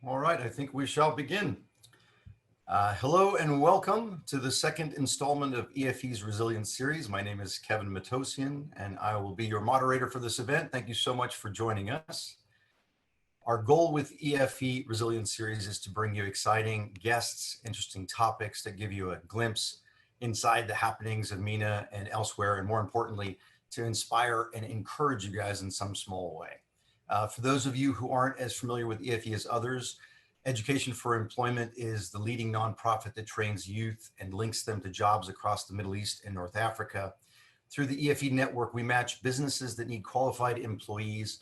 All right, I think we shall begin. Hello and welcome to the second installment of EFE's Resilience series. My name is Kevin Matossian and I will be your moderator for this event. Thank you so much for joining us. Our goal with EFE Resilience series is to bring you exciting guests, interesting topics that give you a glimpse inside the happenings of MENA and elsewhere, and more importantly, to inspire and encourage you guys in some small way. For those of you who aren't as familiar with EFE as others, Education for Employment is the leading nonprofit that trains youth and links them to jobs across the Middle East and North Africa. Through the EFE network, we match businesses that need qualified employees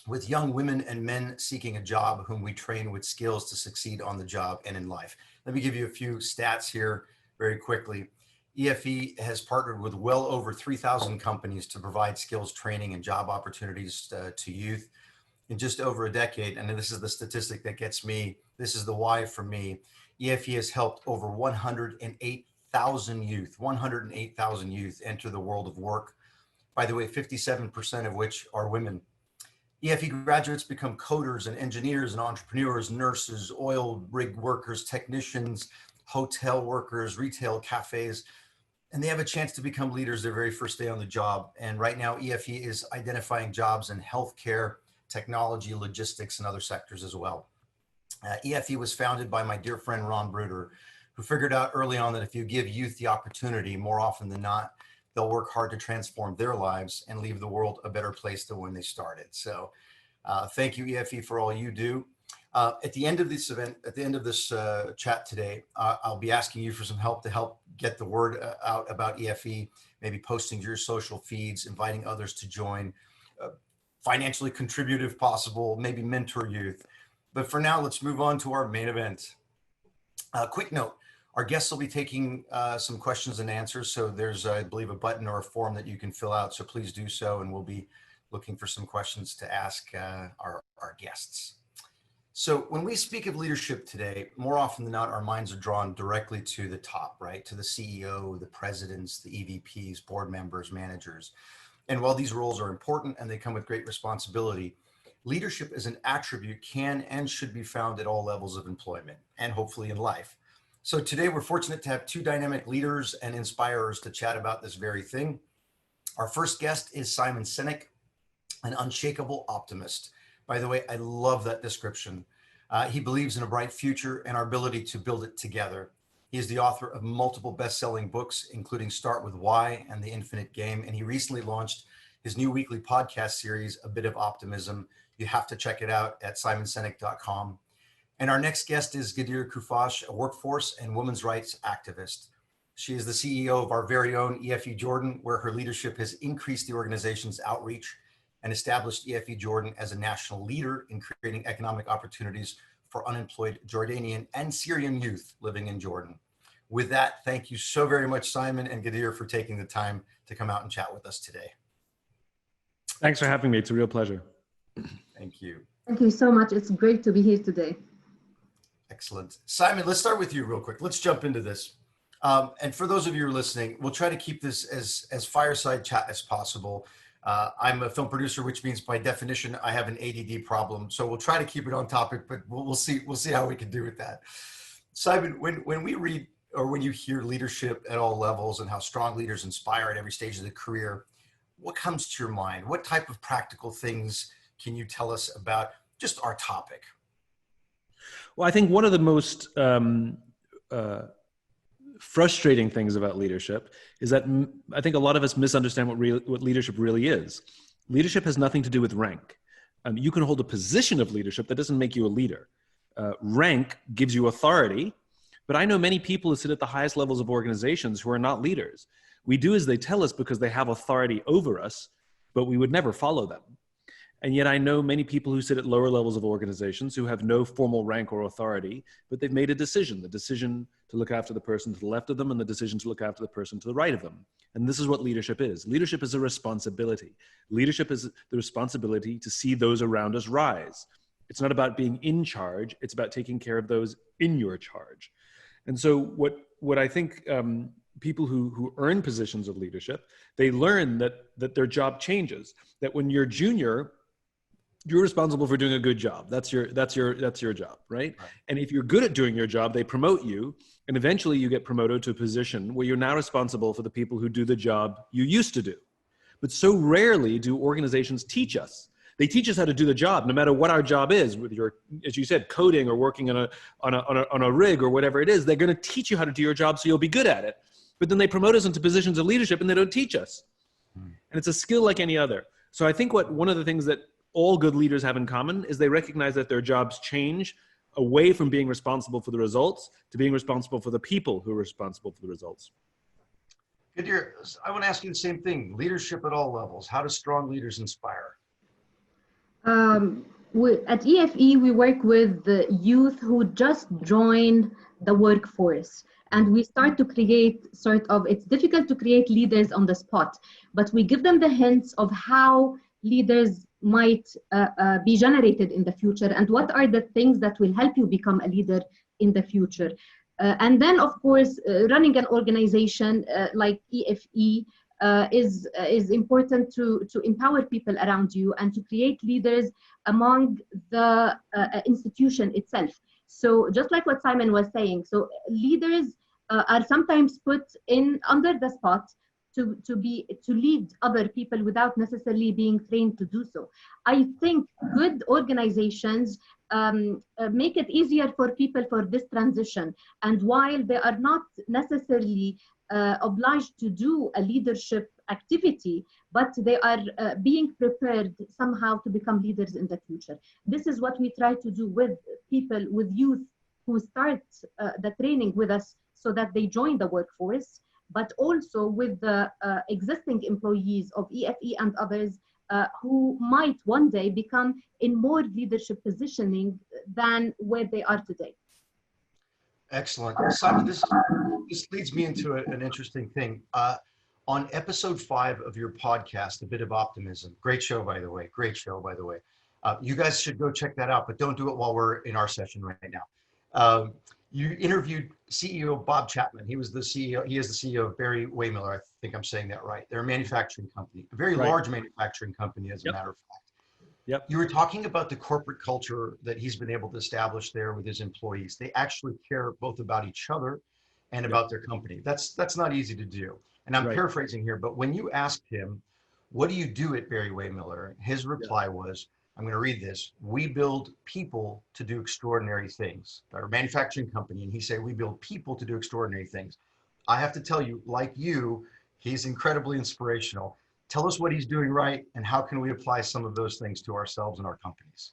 with young women and men seeking a job whom we train with skills to succeed on the job and in life. Let me give you a few stats here very quickly. EFE has partnered with well over 3,000 companies to provide skills training and job opportunities to youth in just over a decade. And this is the statistic that gets me. This is the why for me. EFE has helped over 108,000 youth enter the world of work. By the way, 57% of which are women. EFE graduates become coders and engineers and entrepreneurs, nurses, oil rig workers, technicians, hotel workers, retail cafes, and they have a chance to become leaders their very first day on the job. And right now, EFE is identifying jobs in healthcare, technology, logistics, and other sectors as well. EFE was founded by my dear friend, Ron Bruder, who figured out early on that if you give youth the opportunity, more often than not, they'll work hard to transform their lives and leave the world a better place than when they started. So thank you, EFE, for all you do. At the end of this event, at the end of this chat today, I'll be asking you for some help to help get the word out about EFE, maybe posting to your social feeds, inviting others to join, financially contribute if possible, maybe mentor youth. But for now, let's move on to our main event. Quick note. Our guests will be taking some questions and answers. So there's, I believe, a button or a form that you can fill out. So please do so. And we'll be looking for some questions to ask our guests. So when we speak of leadership today, more often than not, our minds are drawn directly to the top, right? To the CEO, the presidents, the EVPs, board members, managers. And while these roles are important and they come with great responsibility, leadership as an attribute can and should be found at all levels of employment and hopefully in life. So today we're fortunate to have two dynamic leaders and inspirers to chat about this very thing. Our first guest is Simon Sinek, an unshakable optimist. By the way, I love that description. He believes in a bright future and our ability to build it together. He is the author of multiple best-selling books, including Start With Why and The Infinite Game. And he recently launched his new weekly podcast series, A Bit of Optimism. You have to check it out at simonsinek.com. And our next guest is Ghadeer Khuffash, a workforce and women's rights activist. She is the CEO of our very own EFE-Jordan, where her leadership has increased the organization's outreach and established EFE-Jordan as a national leader in creating economic opportunities for unemployed Jordanian and Syrian youth living in Jordan. With that, thank you so very much, Simon and Ghadeer, for taking the time to come out and chat with us today. Thanks for having me. It's a real pleasure. Thank you. Thank you so much. It's great to be here today. Excellent. Simon, let's start with you real quick. Let's jump into this. And for those of you who are listening, we'll try to keep this as fireside chat as possible. I'm a film producer, which means by definition, I have an ADD problem. So we'll try to keep it on topic, but we'll see how we can do with that. Simon, when we read or when you hear leadership at all levels and how strong leaders inspire at every stage of the career, what comes to your mind? What type of practical things can you tell us about just our topic? Well, I think one of the most frustrating things about leadership is that I think a lot of us misunderstand what leadership really is. Leadership has nothing to do with rank. You can hold a position of leadership that doesn't make you a leader. Rank gives you authority, but I know many people who sit at the highest levels of organizations who are not leaders. We do as they tell us because they have authority over us, but we would never follow them. And yet I know many people who sit at lower levels of organizations who have no formal rank or authority, but they've made a decision, the decision to look after the person to the left of them and the decision to look after the person to the right of them. And this is what leadership is. Leadership is a responsibility. Leadership is the responsibility to see those around us rise. It's not about being in charge. It's about taking care of those in your charge. And so what I think people who earn positions of leadership, they learn that their job changes, that when you're junior, you're responsible for doing a good job. That's your job, right? Right. And if you're good at doing your job, they promote you, and eventually you get promoted to a position where you're now responsible for the people who do the job you used to do. But so rarely do organizations teach us. They teach us how to do the job, no matter what our job is. Whether you're, as you said, coding or working on a rig or whatever it is, they're going to teach you how to do your job so you'll be good at it. But then they promote us into positions of leadership and they don't teach us. And it's a skill like any other. So I think one of the things that all good leaders have in common is they recognize that their jobs change away from being responsible for the results to being responsible for the people who are responsible for the results. Ghadeer, I want to ask you the same thing. Leadership at all levels. How do strong leaders inspire? At EFE, we work with the youth who just joined the workforce. And we start to create it's difficult to create leaders on the spot, but we give them the hints of how leaders might be generated in the future and what are the things that will help you become a leader in the future. And then, of course, running an organization like EFE is important to empower people around you and to create leaders among the institution itself. So just like what Simon was saying, so leaders are sometimes put under the spot to lead other people without necessarily being trained to do so. I think good organizations make it easier for people for this transition. And while they are not necessarily obliged to do a leadership activity, but they are being prepared somehow to become leaders in the future. This is what we try to do with people, with youth who start the training with us so that they join the workforce, but also with the existing employees of EFE and others who might one day become in more leadership positioning than where they are today. Excellent. Simon, this leads me into an interesting thing. On episode 5 of your podcast, A Bit of Optimism, great show, by the way, you guys should go check that out, but don't do it while we're in our session right now. You interviewed CEO Bob Chapman. He is the CEO of Barry Waymiller. I think I'm saying that right. They're a manufacturing company, a very large manufacturing company, as a matter of fact. Yep. You were talking about the corporate culture that he's been able to establish there with his employees. They actually care both about each other and about their company. That's not easy to do. And I'm paraphrasing here, but when you asked him, what do you do at Barry Waymiller? His reply was, I'm going to read this. We build people to do extraordinary things. Our manufacturing company, and he said, we build people to do extraordinary things. I have to tell you, like you, he's incredibly inspirational. Tell us what he's doing right and how can we apply some of those things to ourselves and our companies?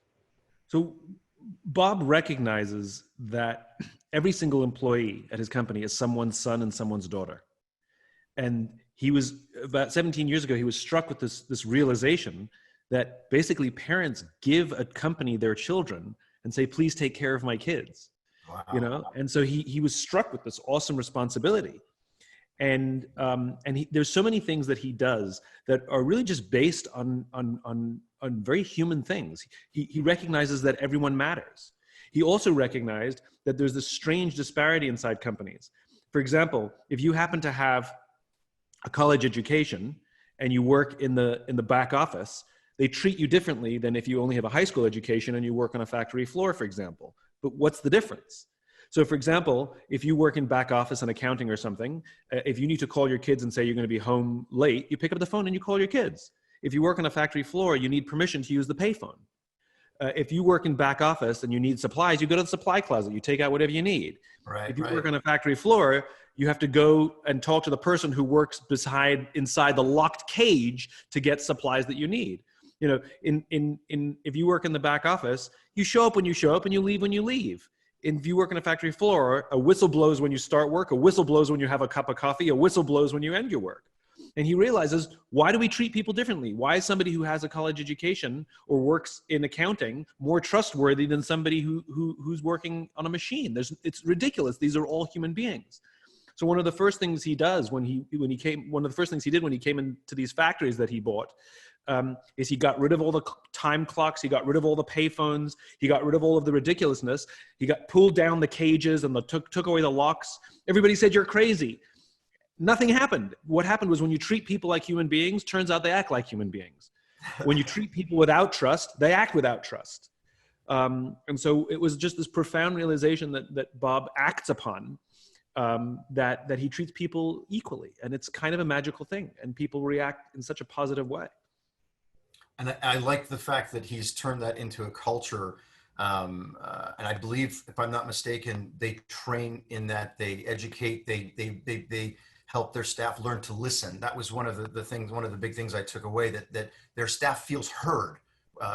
So Bob recognizes that every single employee at his company is someone's son and someone's daughter. And he was, about 17 years ago, he was struck with this realization that basically parents give a company their children and say, please take care of my kids. Wow. You know? And so he was struck with this awesome responsibility. And there's so many things that he does that are really just based on very human things. He recognizes that everyone matters. He also recognized that there's this strange disparity inside companies. For example, if you happen to have a college education and you work in the back office, they treat you differently than if you only have a high school education and you work on a factory floor, for example. But what's the difference? So for example, if you work in back office and accounting or something, if you need to call your kids and say you're going to be home late, you pick up the phone and you call your kids. If you work on a factory floor, you need permission to use the payphone. If you work in back office and you need supplies, you go to the supply closet, you take out whatever you need. Right, if you work on a factory floor, you have to go and talk to the person who works inside the locked cage to get supplies that you need. You know, if you work in the back office, you show up when you show up and you leave when you leave. If you work on a factory floor, a whistle blows when you start work, a whistle blows when you have a cup of coffee, a whistle blows when you end your work. And he realizes, why do we treat people differently? Why is somebody who has a college education or works in accounting more trustworthy than somebody who's working on a machine? It's ridiculous. These are all human beings. So one of the first things he does one of the first things he did when he came into these factories that he bought, is he got rid of all the time clocks, he got rid of all the payphones, he got rid of all of the ridiculousness, he pulled down the cages and took away the locks. Everybody said, you're crazy. Nothing happened. What happened was when you treat people like human beings, turns out they act like human beings. When you treat people without trust, they act without trust. And so it was just this profound realization that Bob acts upon, that he treats people equally. And it's kind of a magical thing. And people react in such a positive way. And I like the fact that he's turned that into a culture. And I believe, if I'm not mistaken, they train in that, they educate, they help their staff learn to listen. That was one of the things, one of the big things I took away, that their staff feels heard,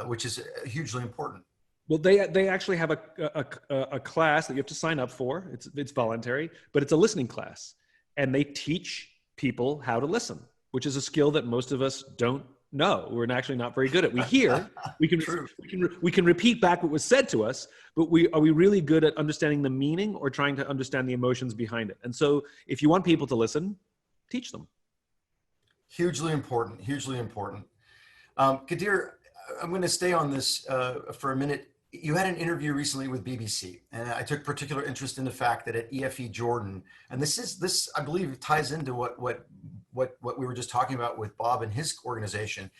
which is hugely important. Well, they actually have a class that you have to sign up for. It's voluntary, but it's a listening class, and they teach people how to listen, which is a skill that most of us don't know. We're actually not very good at. We hear, we can repeat back what was said to us, but are we really good at understanding the meaning or trying to understand the emotions behind it? And so, if you want people to listen, teach them. Hugely important. Hugely important. Ghadeer, I'm going to stay on this for a minute. You had an interview recently with BBC, and I took particular interest in the fact that at EFE-Jordan, and this I believe ties into what we were just talking about with Bob and his organization.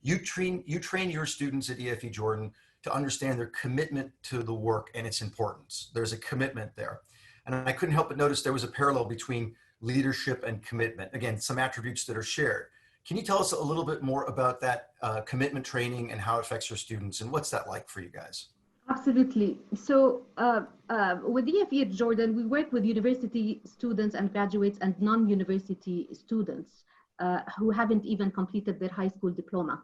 You train your students at EFE-Jordan to understand their commitment to the work and its importance. There's a commitment there, and I couldn't help but notice there was a parallel between leadership and commitment. Again, some attributes that are shared. Can you tell us a little bit more about that commitment training and how it affects your students, and what's that like for you guys? Absolutely. So with EFE-Jordan, we work with university students and graduates and non-university students who haven't even completed their high school diploma.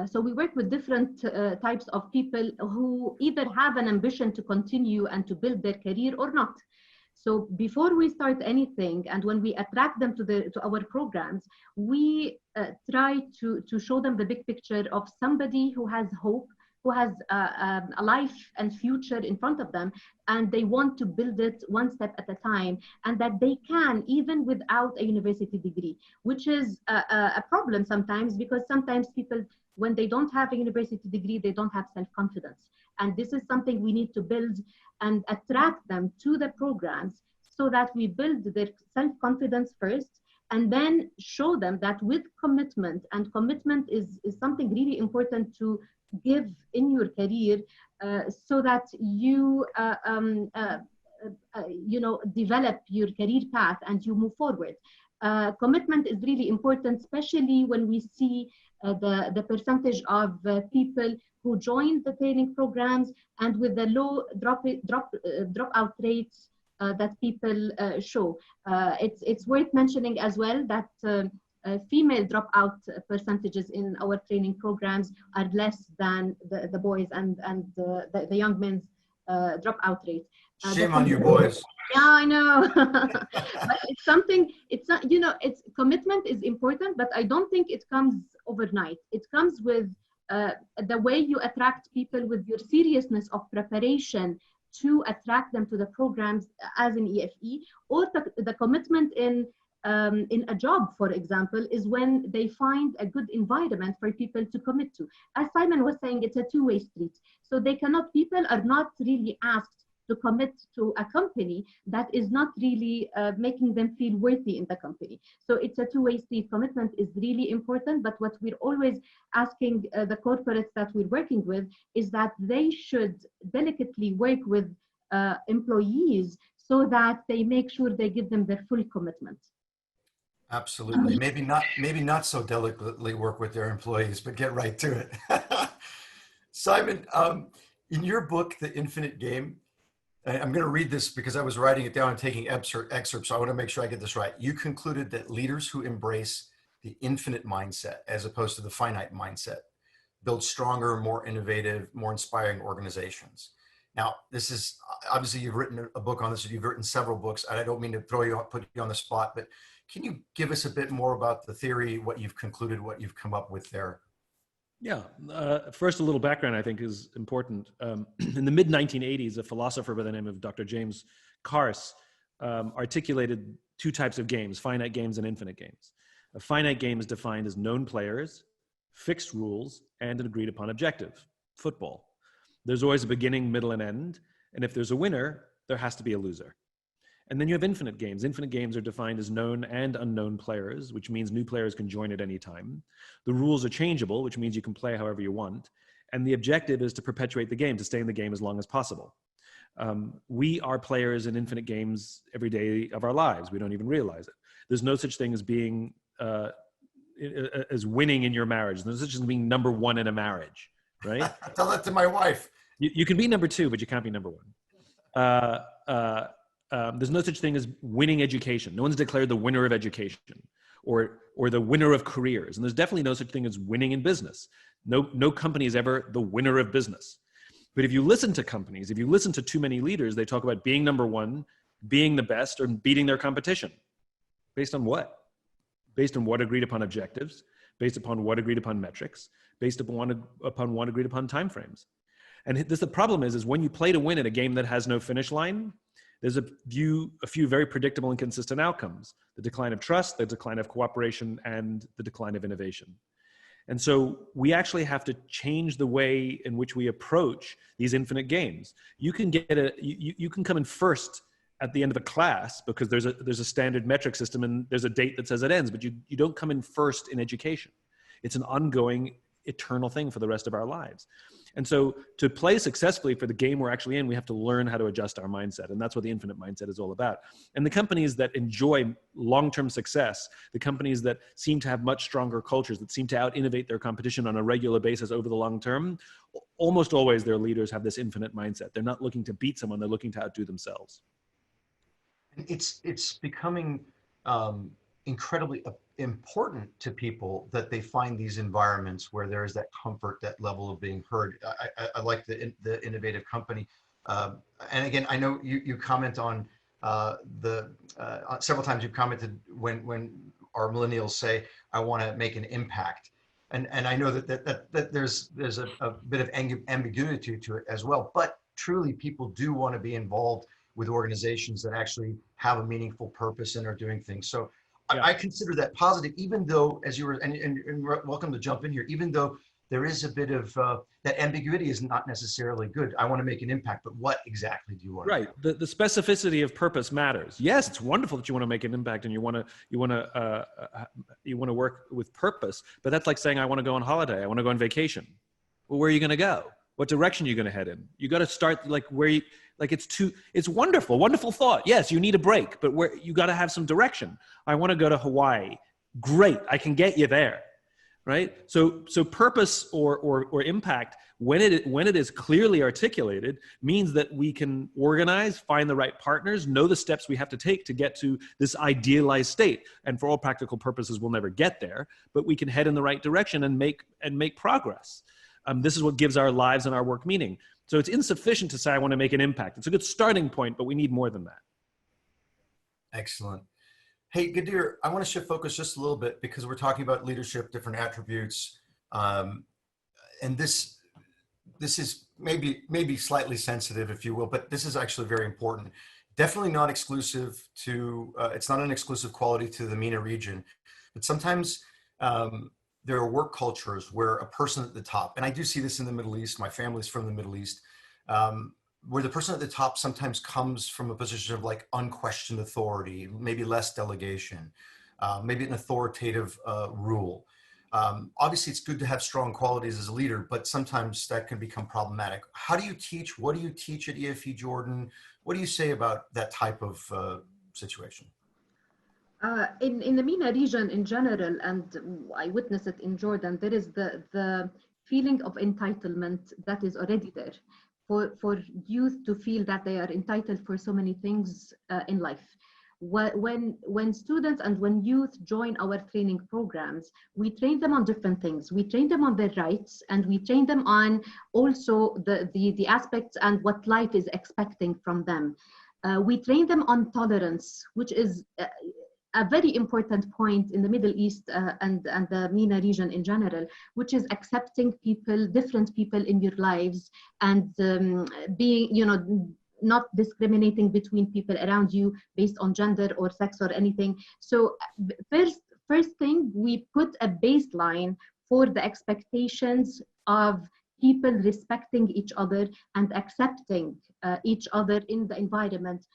So we work with different types of people who either have an ambition to continue and to build their career or not. So before we start anything, and when we attract them to our programs, we try to show them the big picture of somebody who has hope, who has a life and future in front of them, and they want to build it one step at a time, and that they can, even without a university degree, which is a problem sometimes, because sometimes people, when they don't have a university degree, they don't have self-confidence. And this is something we need to build and attract them to the programs so that we build their self-confidence first, and then show them that with commitment, and commitment is something really important to give in your career, so that you develop your career path and you move forward. Commitment is really important, especially when we see the percentage of people who join the training programs, and with the low dropout rates that people show. It's worth mentioning as well that female dropout percentages in our training programs are less than the boys and the young men's dropout rate. Shame on you boys. Yeah, I know. But it's something, it's not, commitment is important, but I don't think it comes overnight. It comes with the way you attract people, with your seriousness of preparation to attract them to the programs as in EFE, or the commitment in a job, for example, is when they find a good environment for people to commit to. As Simon was saying, it's a two-way street. So people are not really asked to commit to a company that is not really making them feel worthy in the company. So it's a two-way street. Commitment is really important, but what we're always asking the corporates that we're working with is that they should delicately work with employees so that they make sure they give them their full commitment. Absolutely. Maybe not so delicately work with their employees, but get right to it. Simon, in your book, The Infinite Game, I'm going to read this because I was writing it down and taking excerpts, so I want to make sure I get this right. You concluded that leaders who embrace the infinite mindset as opposed to the finite mindset build stronger, more innovative, more inspiring organizations. Now, this is obviously, you've written a book on this, you've written several books, and I don't mean to put you on the spot, but can you give us a bit more about the theory, what you've concluded, what you've come up with there? Yeah. First, a little background I think is important. In the mid-1980s, a philosopher by the name of Dr. James Carse articulated two types of games, finite games and infinite games. A finite game is defined as known players, fixed rules, and an agreed upon objective, football. There's always a beginning, middle, and end. And if there's a winner, there has to be a loser. And then you have infinite games. Infinite games are defined as known and unknown players, which means new players can join at any time. The rules are changeable, which means you can play however you want. And the objective is to perpetuate the game, to stay in the game as long as possible. We are players in infinite games every day of our lives. We don't even realize it. There's no such thing as being, as winning in your marriage. There's no such thing as being number one in a marriage, right? Tell that to my wife. You can be number two, but you can't be number one. There's no such thing as winning education. No one's declared the winner of education or the winner of careers. And there's definitely no such thing as winning in business. No company is ever the winner of business. But if you listen to companies, if you listen to too many leaders, they talk about being number one, being the best, or beating their competition. Based on what? Based on what agreed upon objectives, based upon what agreed upon metrics, based upon what agreed upon timeframes. And the problem is when you play to win in a game that has no finish line, there's a few very predictable and consistent outcomes: the decline of trust, the decline of cooperation, and the decline of innovation. And so we actually have to change the way in which we approach these infinite games. You can you can come in first at the end of a class because there's a standard metric system and there's a date that says it ends, but you don't come in first in education. It's an ongoing, eternal thing for the rest of our lives. And so to play successfully for the game we're actually in, we have to learn how to adjust our mindset. And that's what the infinite mindset is all about. And the companies that enjoy long-term success, the companies that seem to have much stronger cultures, that seem to out-innovate their competition on a regular basis over the long term, almost always their leaders have this infinite mindset. They're not looking to beat someone, they're looking to outdo themselves. It's becoming incredibly important to people that they find these environments where there is that comfort, that level of being heard. I like the innovative company. And again, I know you comment on several times you've commented when our millennials say, I want to make an impact. And I know that there's a bit of ambiguity to it as well, but truly people do want to be involved with organizations that actually have a meaningful purpose and are doing things. So yeah. I consider that positive, even though, as you were, and welcome to jump in here, even though there is a bit of that ambiguity is not necessarily good. I want to make an impact, but what exactly do you want? Right. The specificity of purpose matters. Yes, it's wonderful that you want to make an impact and you want to work with purpose, but that's like saying, I want to go on holiday. I want to go on vacation. Well, where are you going to go? What direction are you going to head in? You got to start like where you, like it's wonderful thought. Yes, you need a break, but where you got to have some direction. I want to go to Hawaii. Great. I can get you there. Right. So purpose or impact, when it is clearly articulated, means that we can organize, find the right partners, know the steps we have to take to get to this idealized state. And for all practical purposes, we'll never get there, but we can head in the right direction and make progress. This is what gives our lives and our work meaning. So it's insufficient to say, I want to make an impact. It's a good starting point, but we need more than that. Excellent. Hey, Ghadeer, I want to shift focus just a little bit because we're talking about leadership, different attributes. And this is maybe slightly sensitive, if you will, but this is actually very important. Definitely not exclusive to, it's not an exclusive quality to the MENA region, but sometimes there are work cultures where a person at the top, and I do see this in the Middle East, my family's from the Middle East, where the person at the top sometimes comes from a position of like unquestioned authority, maybe less delegation, maybe an authoritative rule. Obviously, it's good to have strong qualities as a leader, but sometimes that can become problematic. How do you teach? What do you teach at EFE-Jordan? What do you say about that type of situation? In the MENA region in general, and I witness it in Jordan, there is the feeling of entitlement that is already there. For youth to feel that they are entitled for so many things in life. When students and when youth join our training programs, we train them on different things. We train them on their rights, and we train them on also the aspects and what life is expecting from them. We train them on tolerance, which is a very important point in the Middle East and the MENA region in general, which is accepting people, different people in your lives, and being, not discriminating between people around you based on gender or sex or anything. So first thing, we put a baseline for the expectations of people respecting each other and accepting each other in the environment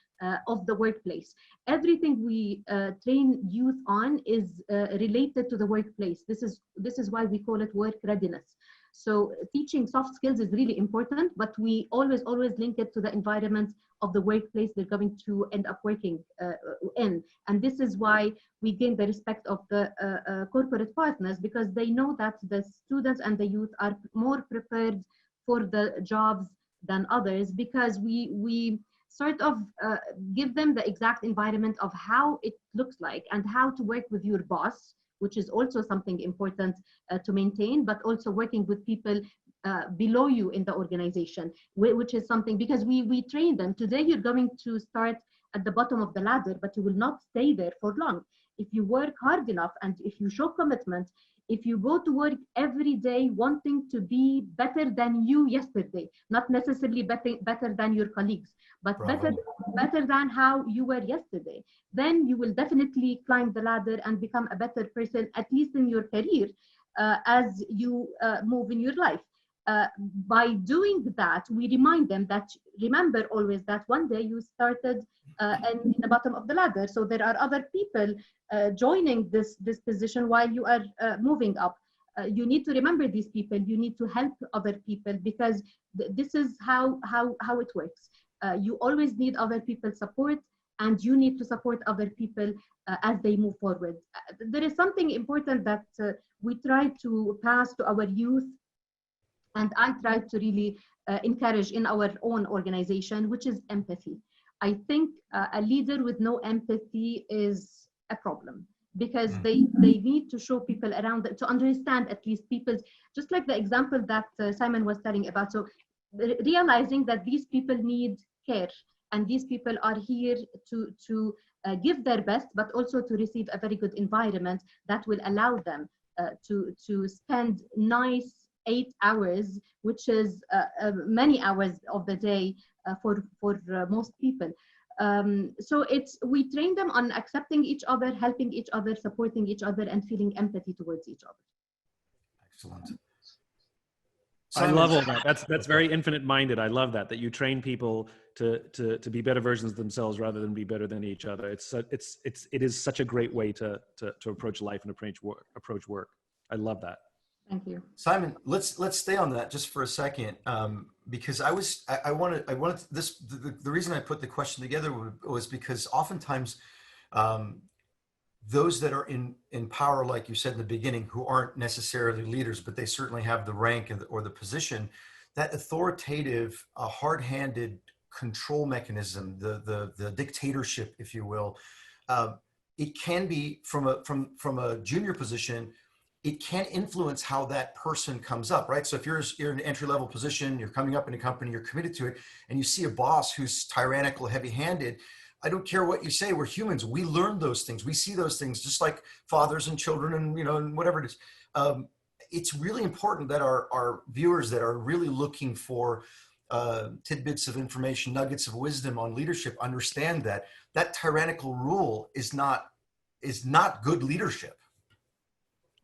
of the workplace. Everything we train youth on is related to the workplace. This is why we call it work readiness. So teaching soft skills is really important, but we always link it to the environment of the workplace they're going to end up working in. And this is why we gain the respect of the corporate partners, because they know that the students and the youth are more prepared for the jobs than others, because we sort of give them the exact environment of how it looks like and how to work with your boss, which is also something important to maintain, but also working with people below you in the organization, which is something, because we train them. Today you're going to start at the bottom of the ladder, but you will not stay there for long. If you work hard enough and if you show commitment, if you go to work every day wanting to be better than you yesterday, not necessarily better than your colleagues, but better than how you were yesterday, then you will definitely climb the ladder and become a better person, at least in your career, as you move in your life. By doing that, we remind them that, remember always that one day you started in the bottom of the ladder. So there are other people joining this position while you are moving up. You need to remember these people. You need to help other people, because this is how it works. You always need other people's support, and you need to support other people as they move forward. There is something important that we try to pass to our youth, and I try to really encourage in our own organization, which is empathy. I think a leader with no empathy is a problem, because they need to show people around them to understand at least people's, just like the example that Simon was telling about. So realizing that these people need care, and these people are here to give their best, but also to receive a very good environment that will allow them to spend nice 8 hours, which is many hours of the day for most people. So we train them on accepting each other, helping each other, supporting each other, and feeling empathy towards each other. Excellent. I love all that. That's very infinite-minded. I love that you train people to be better versions of themselves rather than be better than each other. It is such a great way to approach life and approach work. I love that. Thank you, Simon. Let's stay on that just for a second, because I wanted this. The reason I put the question together was because oftentimes those that are in power, like you said in the beginning, who aren't necessarily leaders, but they certainly have the rank or the position, that authoritative, hard-handed control mechanism, the dictatorship, if you will, it can be from a junior position. It can influence how that person comes up, right? So if you're in an entry-level position, you're coming up in a company, you're committed to it, and you see a boss who's tyrannical, heavy-handed, I don't care what you say, we're humans. We learn those things. We see those things just like fathers and children and whatever it is. It's really important that our viewers that are really looking for tidbits of information, nuggets of wisdom on leadership, understand that tyrannical rule is not good leadership.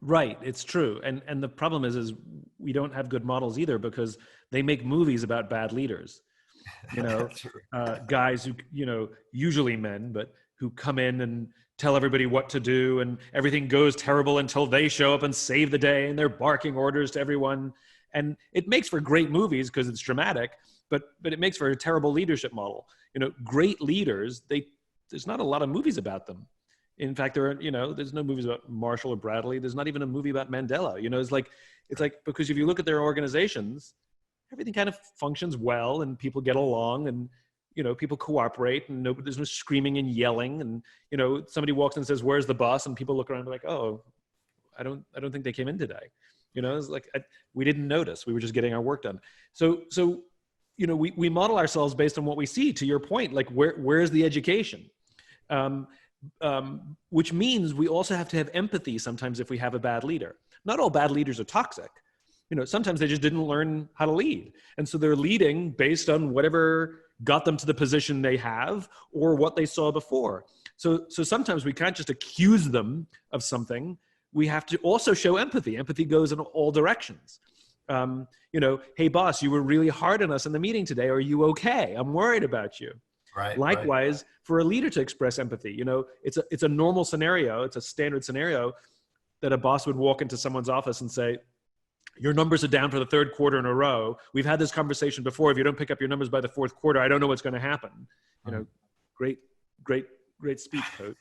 Right, it's true. And the problem is we don't have good models either, because they make movies about bad leaders. Guys who, usually men, but who come in and tell everybody what to do, and everything goes terrible until they show up and save the day, and they're barking orders to everyone. And it makes for great movies because it's dramatic, but it makes for a terrible leadership model. Great leaders, there's not a lot of movies about them. In fact, there's no movies about Marshall or Bradley. There's not even a movie about Mandela. It's like because if you look at their organizations, everything kind of functions well, and people get along, and people cooperate, and there's no screaming and yelling, and somebody walks in and says, "Where's the boss?" and people look around and like, "Oh, I don't think they came in today." It's like we didn't notice. We were just getting our work done. So we model ourselves based on what we see. To your point, like where's the education? Which means we also have to have empathy sometimes if we have a bad leader. Not all bad leaders are toxic. Sometimes they just didn't learn how to lead. And so they're leading based on whatever got them to the position they have or what they saw before. So sometimes we can't just accuse them of something. We have to also show empathy. Empathy goes in all directions. Hey boss, you were really hard on us in the meeting today. Are you okay? I'm worried about you. Right. Likewise, for a leader to express empathy, you know, it's a normal scenario. It's a standard scenario that a boss would walk into someone's office and say, your numbers are down for the third quarter in a row. We've had this conversation before. If you don't pick up your numbers by the fourth quarter, I don't know what's going to happen. You know, great speech, coach.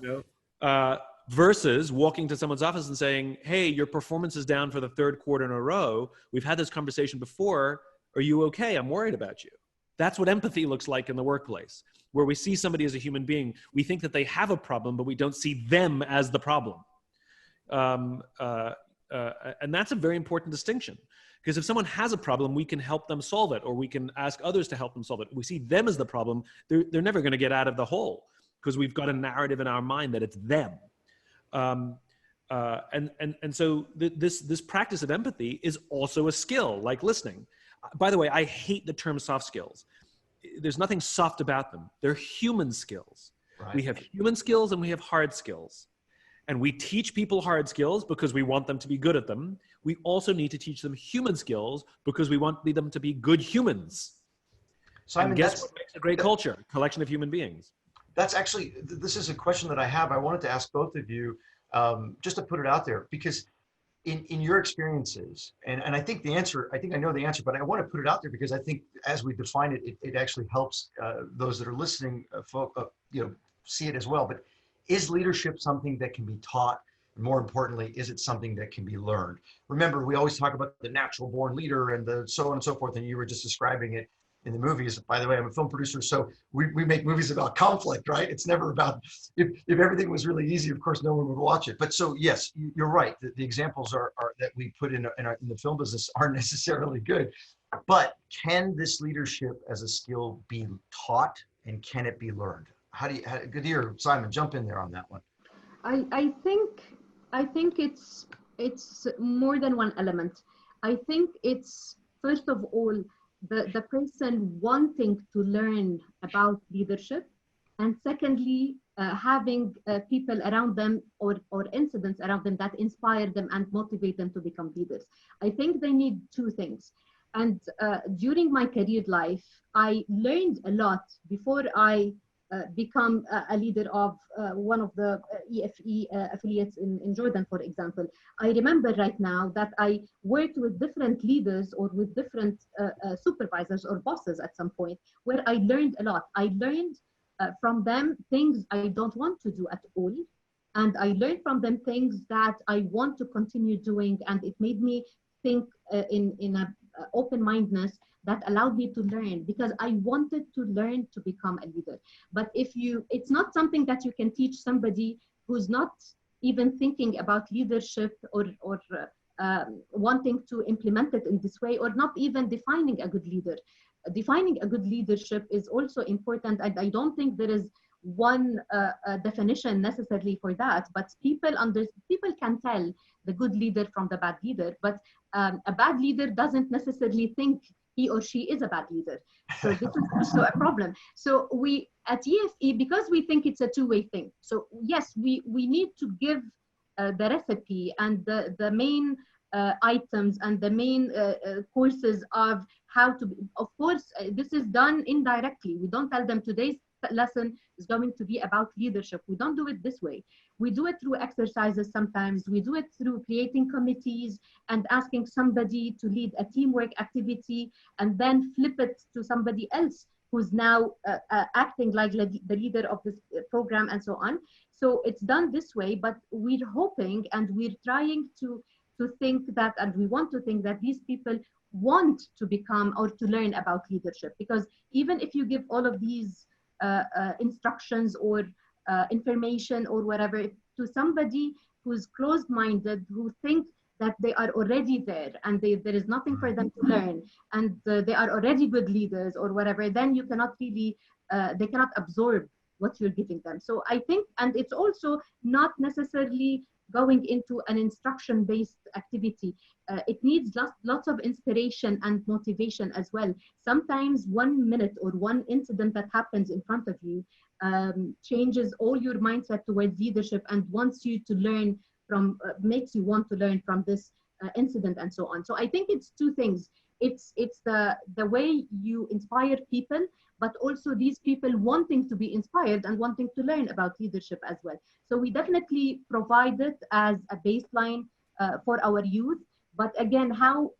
You know, versus walking to someone's office and saying, hey, your performance is down for the third quarter in a row. We've had this conversation before. Are you okay? I'm worried about you. That's what empathy looks like in the workplace, where we see somebody as a human being. We think that they have a problem, but we don't see them as the problem. And that's a very important distinction, because if someone has a problem, we can help them solve it, or we can ask others to help them solve it. We see them as the problem. They're never going to get out of the hole, because we've got a narrative in our mind that it's them. And so this practice of empathy is also a skill, like listening. By the way, I hate the term soft skills. There's nothing soft about them. They're human skills. Right. We have human skills and we have hard skills. And we teach people hard skills because we want them to be good at them. We also need to teach them human skills because we want them to be good humans. Simon, and guess what makes a great culture? A collection of human beings. That's actually, this is a question that I have. I wanted to ask both of you, just to put it out there, because in your experiences, and I think the answer, I think I know the answer, but I want to put it out there because I think as we define it, it actually helps those that are listening, see it as well. But is leadership something that can be taught? And more importantly, is it something that can be learned? Remember, we always talk about the natural born leader and the so on and so forth, and you were just describing it in the movies. By the way, I'm a film producer, so we make movies about conflict, right? It's never about, if everything was really easy, of course, no one would watch it. But so, yes, you're right. The examples are that we put in the film business aren't necessarily good. But can this leadership as a skill be taught, and can it be learned? Ghadeer, Simon, jump in there on that one. I think it's more than one element. I think it's, first of all, the person wanting to learn about leadership, and secondly, having people around them or incidents around them that inspire them and motivate them to become leaders. I think they need two things. And during my career life, I learned a lot before I become a leader of one of the EFE affiliates in Jordan, for example. I remember right now that I worked with different leaders or with different supervisors or bosses at some point, where I learned a lot. I learned from them things I don't want to do at all. And I learned from them things that I want to continue doing. And it made me think in an open-mindedness that allowed me to learn, because I wanted to learn to become a leader. But it's not something that you can teach somebody who's not even thinking about leadership or wanting to implement it in this way, or not even defining a good leader. Defining a good leadership is also important. And I don't think there is one definition necessarily for that, but people can tell the good leader from the bad leader, but a bad leader doesn't necessarily think he or she is a bad leader. So this is also a problem. So we at EFE, because we think it's a two-way thing. So yes, we need to give the recipe and the main items and the main courses of how to, of course, this is done indirectly. We don't tell them today's lesson is going to be about leadership. We don't do it this way. We do it through exercises sometimes. We do it through creating committees and asking somebody to lead a teamwork activity and then flip it to somebody else who's now acting like the leader of this program and so on. So it's done this way, but we're hoping and we're trying to think that, and we want to think that these people want to become or to learn about leadership, because even if you give all of these instructions or information or whatever to somebody who's closed-minded, who think that they are already there and there is nothing for them to learn, and they are already good leaders or whatever, then you cannot really, they cannot absorb what you're giving them. So I think, and it's also not necessarily going into an instruction-based activity. It needs lots of inspiration and motivation as well. Sometimes 1 minute or one incident that happens in front of you changes all your mindset towards leadership and wants you to learn from, makes you want to learn from this incident and so on. So I think it's two things. It's the way you inspire people, but also these people wanting to be inspired and wanting to learn about leadership as well. So we definitely provide it as a baseline for our youth. But again, how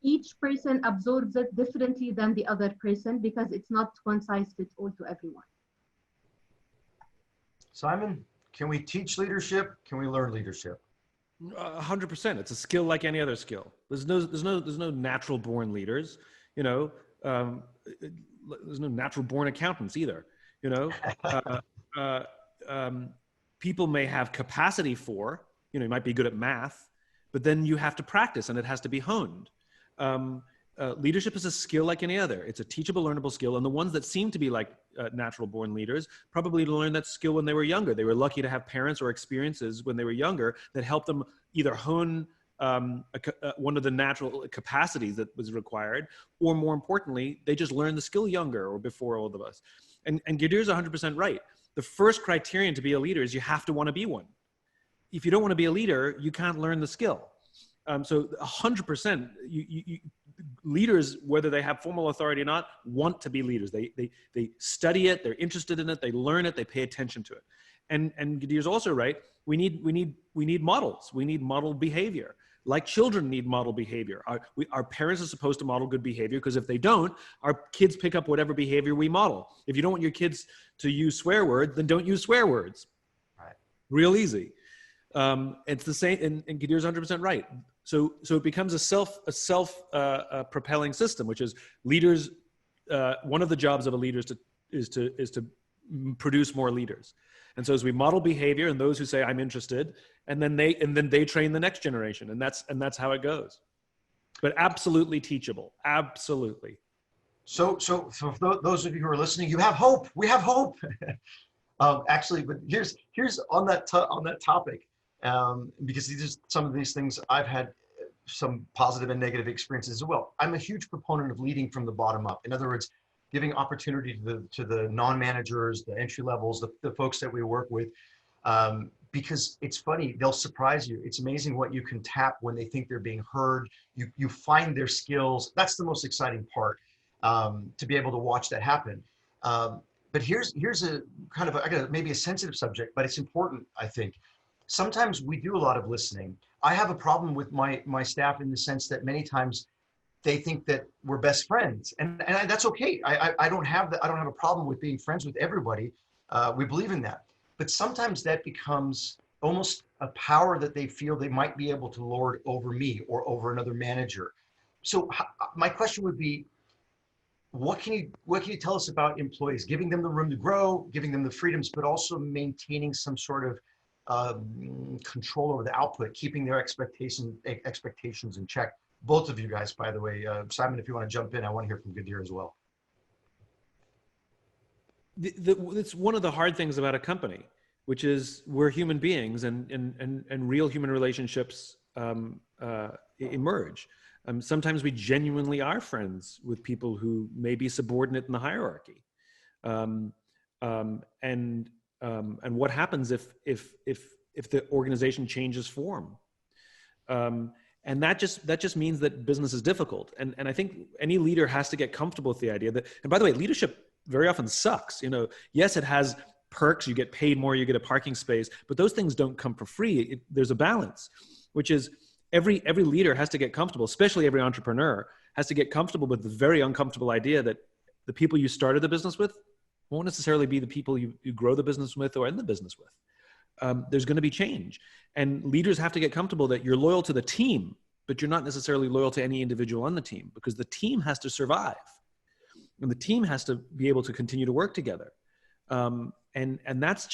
each person absorbs it differently than the other person, because it's not one size fits all to everyone. Simon, can we teach leadership? Can we learn leadership? 100%. It's a skill like any other skill. There's no natural born leaders, you know. There's no natural born accountants either, you know. People may have capacity for, you know, you might be good at math, but then you have to practice and it has to be honed. Leadership is a skill like any other. It's a teachable, learnable skill. And the ones that seem to be like natural born leaders probably learned that skill when they were younger. They were lucky to have parents or experiences when they were younger that helped them either hone one of the natural capacities that was required, or more importantly, they just learned the skill younger or before all of us. And Ghadeer's 100% right. The first criterion to be a leader is you have to want to be one. If you don't want to be a leader, you can't learn the skill. So 100%, leaders, whether they have formal authority or not, want to be leaders. They study it, they're interested in it, they learn it, they pay attention to it. And Ghadeer's also right. We need models. We need model behavior. Like children need model behavior. Our parents are supposed to model good behavior, because if they don't, our kids pick up whatever behavior we model. If you don't want your kids to use swear words, then don't use swear words. Right. Real easy. It's the same, and Ghadeer's 100% right. So it becomes a self-propelling system, which is leaders. One of the jobs of a leader is to produce more leaders. And so as we model behavior, and those who say I'm interested, and then they train the next generation, and that's how it goes. But absolutely teachable, absolutely. So for those of you who are listening, you have hope. We have hope. Actually, but here's on that topic, because these are some of these things I've had some positive and negative experiences as well. I'm a huge proponent of leading from the bottom up. In other words, giving opportunity to the non-managers, the entry levels, the folks that we work with, because it's funny, they'll surprise you. It's amazing what you can tap when they think they're being heard. You find their skills. That's the most exciting part, to be able to watch that happen. But here's a kind of maybe a sensitive subject, but it's important, I think. Sometimes we do a lot of listening. I have a problem with my staff in the sense that many times they think that we're best friends, and that's okay. I don't have a problem with being friends with everybody. We believe in that, but sometimes that becomes almost a power that they feel they might be able to lord over me or over another manager. So my question would be, what can you tell us about employees, giving them the room to grow, giving them the freedoms, but also maintaining some sort of control over the output, keeping their expectations in check? Both of you guys, by the way. Simon, if you want to jump in, I want to hear from Ghadeer as well. It's one of the hard things about a company, which is we're human beings, and real human relationships emerge. Sometimes we genuinely are friends with people who may be subordinate in the hierarchy. And what happens if the organization changes form? And that just means that business is difficult. And I think any leader has to get comfortable with the idea that, and by the way, leadership very often sucks. You know, yes, it has perks. You get paid more, you get a parking space, but those things don't come for free. There's a balance, which is every leader has to get comfortable, especially every entrepreneur has to get comfortable with the very uncomfortable idea that the people you started the business with won't necessarily be the people you grow the business with or end the business with. There's going to be change. And leaders have to get comfortable that you're loyal to the team, but you're not necessarily loyal to any individual on the team, because the team has to survive. And the team has to be able to continue to work together. And that's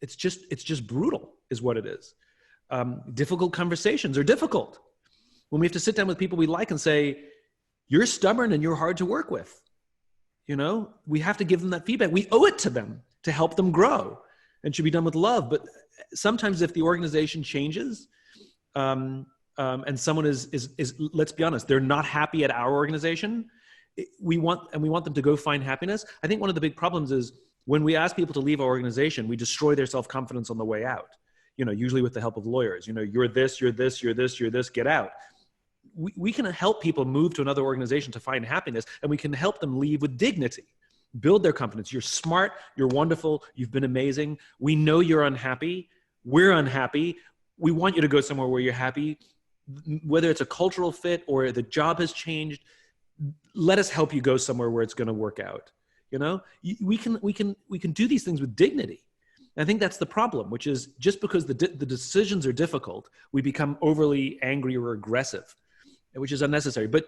it's just brutal is what it is. Difficult conversations are difficult. When we have to sit down with people we like and say, you're stubborn and you're hard to work with. You know, we have to give them that feedback. We owe it to them to help them grow, and should be done with love. But sometimes if the organization changes, and someone is, let's be honest, they're not happy at our organization, we want them to go find happiness. I think one of the big problems is when we ask people to leave our organization, we destroy their self-confidence on the way out, you know, usually with the help of lawyers. You know, you're this, get out. We can help people move to another organization to find happiness, and we can help them leave with dignity. build their confidence. You're smart, you're wonderful, you've been amazing. We know you're unhappy. We're unhappy. We want you to go somewhere where you're happy, whether it's a cultural fit or the job has changed. Let us help you go somewhere where it's going to work out. You know, we can do these things with dignity. And I think that's the problem, which is just because the decisions are difficult, we become overly angry or aggressive, which is unnecessary. But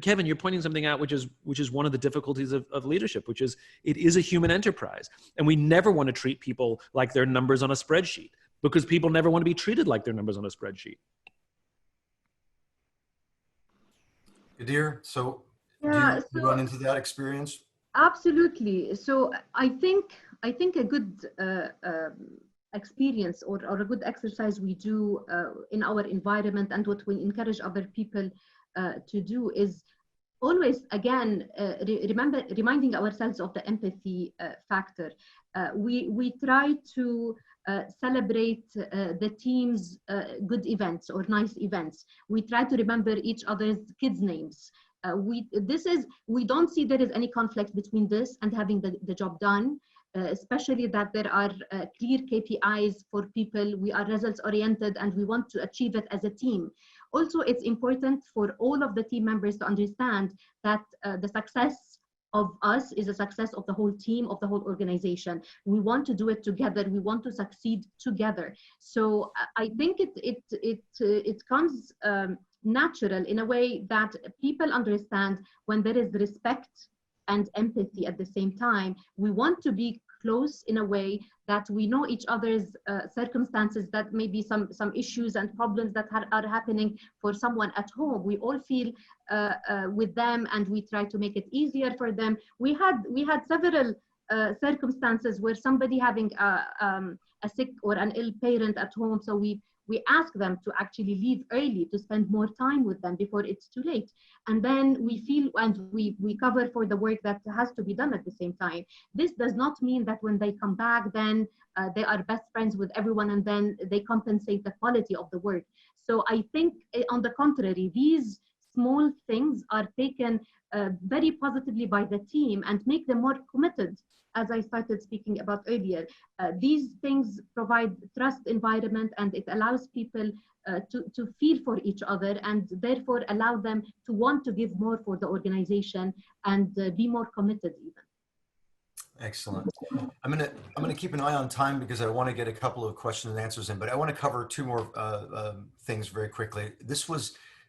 Kevin, you're pointing something out, which is one of the difficulties of leadership, which is it is a human enterprise. And we never want to treat people like they're numbers on a spreadsheet, because people never want to be treated like they're numbers on a spreadsheet. Ghadeer, so Yeah, do you run into that experience? absolutely. So I think a good experience or a good exercise we do in our environment, and what we encourage other people to do, is always, again, reminding ourselves of the empathy factor. We try to celebrate the team's good events or nice events. We try to remember each other's kids' names. We don't see there is any conflict between this and having the job done, especially that there are clear KPIs for people. We are results oriented and we want to achieve it as a team. Also, it's important for all of the team members to understand that the success of us is a success of the whole team, of the whole organization. We want to do it together. We want to succeed together. So I think it comes natural in a way that people understand when there is respect and empathy at the same time. We want to be close in a way that we know each other's circumstances, that maybe some issues and problems that are happening for someone at home. We all feel with them, and we try to make it easier for them. We had several circumstances where somebody having a sick or an ill parent at home, so we ask them to actually leave early to spend more time with them before it's too late. And then we feel, and we cover for the work that has to be done at the same time. This does not mean that when they come back, then they are best friends with everyone and then they compensate the quality of the work. So I think on the contrary, these small things are taken very positively by the team and make them more committed. As I started speaking about earlier, these things provide trust environment, and it allows people to feel for each other, and therefore allow them to want to give more for the organization and be more committed even. Excellent. I'm gonna keep an eye on time because I want to get a couple of questions and answers in, but I want to cover two more things very quickly. This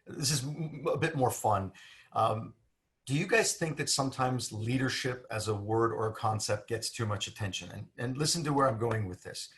is a bit more fun. Do you guys think that sometimes leadership as a word or a concept gets too much attention? And listen to where I'm going with this.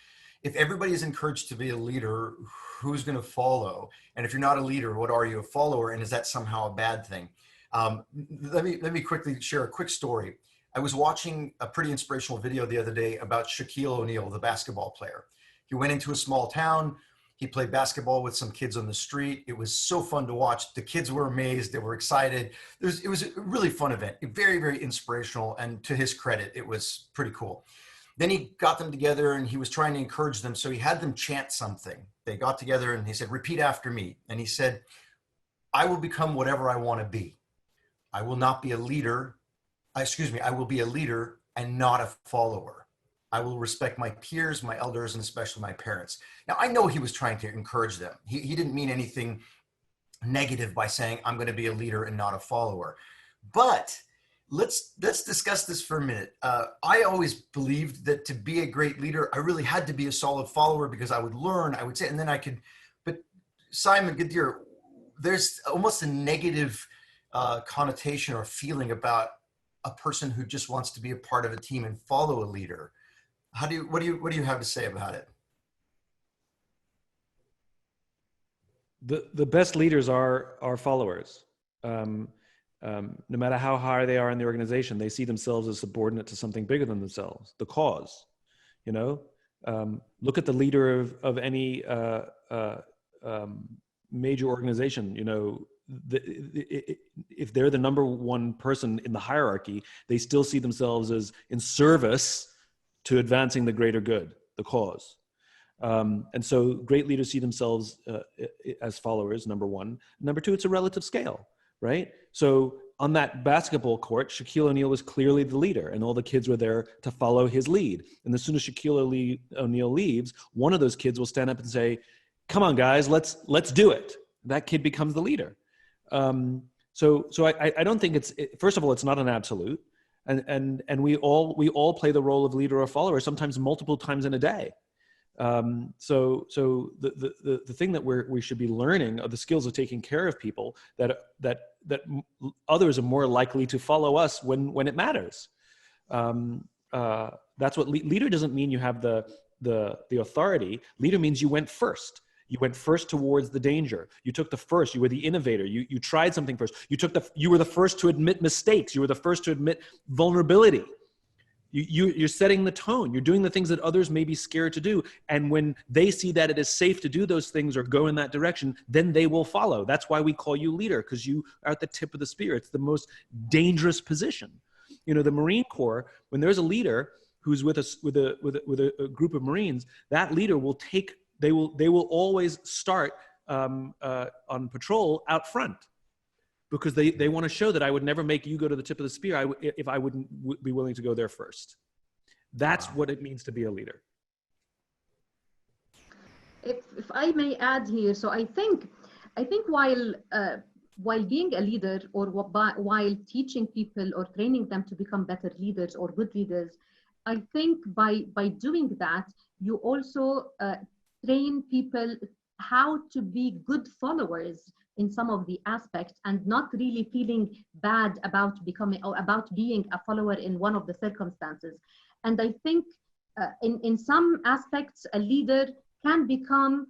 If everybody is encouraged to be a leader, who's going to follow? And if you're not a leader, what are you, a follower? And is that somehow a bad thing? Let me quickly share a quick story. I was watching a pretty inspirational video the other day about Shaquille O'Neal, the basketball player. He went into a small town. He played basketball with some kids on the street. It was so fun to watch. The kids were amazed. They were excited. It was a really fun event, very, very inspirational. And to his credit, it was pretty cool. Then he got them together and he was trying to encourage them. So he had them chant something. They got together and he said, repeat after me. And he said, I will become whatever I want to be. I will not be a leader. I will be a leader and not a follower. I will respect my peers, my elders, and especially my parents. Now, I know he was trying to encourage them. He didn't mean anything negative by saying, I'm going to be a leader and not a follower. But let's discuss this for a minute. I always believed that to be a great leader, I really had to be a solid follower because I would learn, I would say, and then I could. But Simon, Ghadeer, there's almost a negative connotation or feeling about a person who just wants to be a part of a team and follow a leader. What do you have to say about it? The best leaders are followers. No matter how high they are in the organization, they see themselves as subordinate to something bigger than themselves, the cause. You know, look at the leader of any major organization. You know, if they're the number one person in the hierarchy, they still see themselves as in service to advancing the greater good, the cause. And so great leaders see themselves as followers, number one. Number two, it's a relative scale, right? So on that basketball court, Shaquille O'Neal was clearly the leader, and all the kids were there to follow his lead. And as soon as Shaquille O'Neal leaves, one of those kids will stand up and say, "Come on, guys, let's do it." That kid becomes the leader. So I don't think first of all, it's not an absolute, and we all play the role of leader or follower, sometimes multiple times in a day. So the thing that we should be learning are the skills of taking care of people that others are more likely to follow us when it matters. That's what leader doesn't mean. You have the authority. Leader means you went first. You went first towards the danger. You took the first. You were the innovator. You tried something first. You were the first to admit mistakes. You were the first to admit vulnerability. You're setting the tone. You're doing the things that others may be scared to do. And when they see that it is safe to do those things or go in that direction, then they will follow. That's why we call you leader, because you are at the tip of the spear. It's the most dangerous position. You know, the Marine Corps, when there's a leader who's with a group of Marines, that leader will they will always start on patrol out front, because they want to show that I would never make you go to the tip of the spear if I wouldn't be willing to go there first. That's what it means to be a leader. If I may add here, so I think while being a leader or while teaching people or training them to become better leaders or good leaders, I think by doing that, you also train people how to be good followers in some of the aspects, and not really feeling bad about becoming or about being a follower in one of the circumstances. And I think in some aspects, a leader can become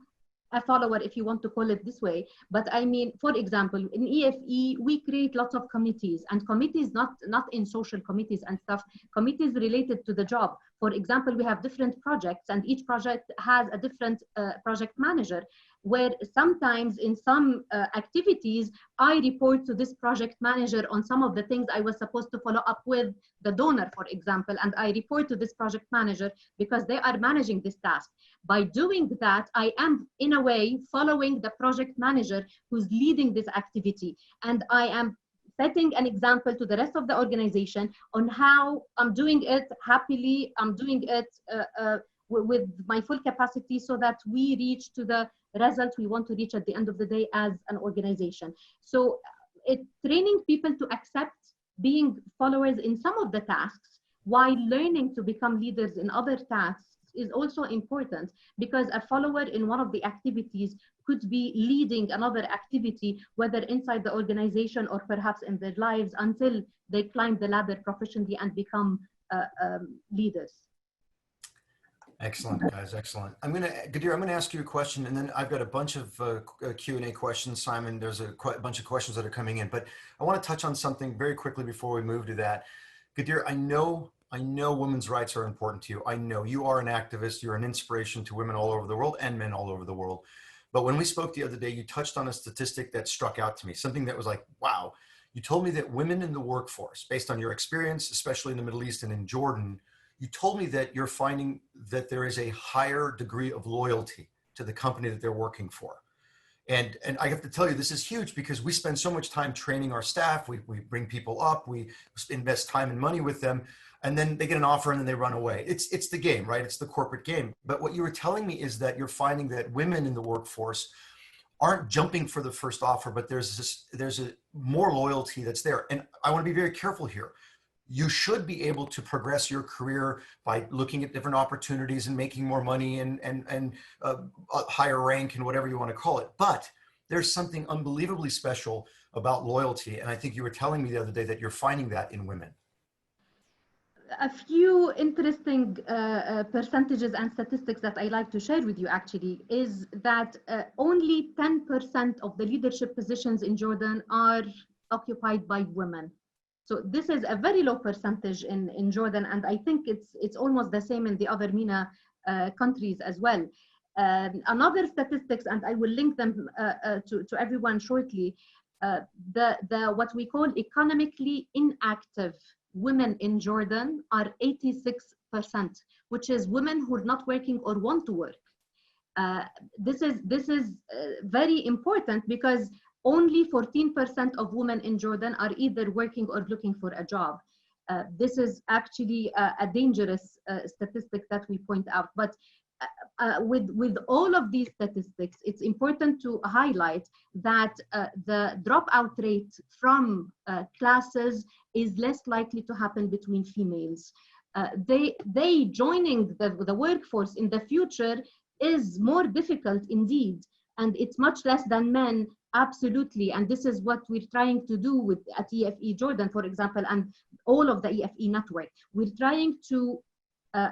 a follower, if you want to call it this way. But I mean, for example, in EFE, we create lots of committees, and committees not in social committees and stuff, committees related to the job. For example, we have different projects, and each project has a different project manager, where sometimes in some activities, I report to this project manager on some of the things I was supposed to follow up with the donor, for example, and I report to this project manager because they are managing this task. By doing that, I am in a way following the project manager who's leading this activity, and I am setting an example to the rest of the organization on how I'm doing it happily, I'm doing it with my full capacity, so that we reach to the result we want to reach at the end of the day as an organization. So training people to accept being followers in some of the tasks while learning to become leaders in other tasks is also important, because a follower in one of the activities could be leading another activity, whether inside the organization or perhaps in their lives, until they climb the ladder professionally and become leaders. Excellent, guys, excellent. Ghadeer, I'm gonna ask you a question, and then I've got a bunch of Q&A questions. Simon, there's a bunch of questions that are coming in, but I want to touch on something very quickly before we move to that. Ghadeer, I know women's rights are important to you. I know you are an activist. You're an inspiration to women all over the world and men all over the world. But when we spoke the other day, you touched on a statistic that struck out to me, something that was like, wow. You told me that women in the workforce, based on your experience, especially in the Middle East and in Jordan, you told me that you're finding that there is a higher degree of loyalty to the company that they're working for. And I have to tell you, this is huge, because we spend so much time training our staff. We bring people up, we invest time and money with them, and then they get an offer and then they run away. It's the game, right? It's the corporate game. But what you were telling me is that you're finding that women in the workforce aren't jumping for the first offer, but there's a more loyalty that's there. And I want to be very careful here. You should be able to progress your career by looking at different opportunities and making more money and a higher rank and whatever you want to call it. But there's something unbelievably special about loyalty. And I think you were telling me the other day that you're finding that in women. A few interesting percentages and statistics that I like to share with you actually is that only 10% of the leadership positions in Jordan are occupied by women. So this is a very low percentage in Jordan, and I think it's almost the same in the other MENA countries as well. Another statistics, and I will link them to everyone shortly, what we call economically inactive women in Jordan are 86%, which is women who are not working or want to work. This is very important, because only 14% of women in Jordan are either working or looking for a job. This is actually a dangerous statistic that we point out. But with all of these statistics, it's important to highlight that the dropout rate from classes is less likely to happen between females. They joining the workforce in the future is more difficult indeed, and it's much less than men, absolutely. And this is what we're trying to do at EFE-Jordan, for example, and all of the EFE network. We're trying to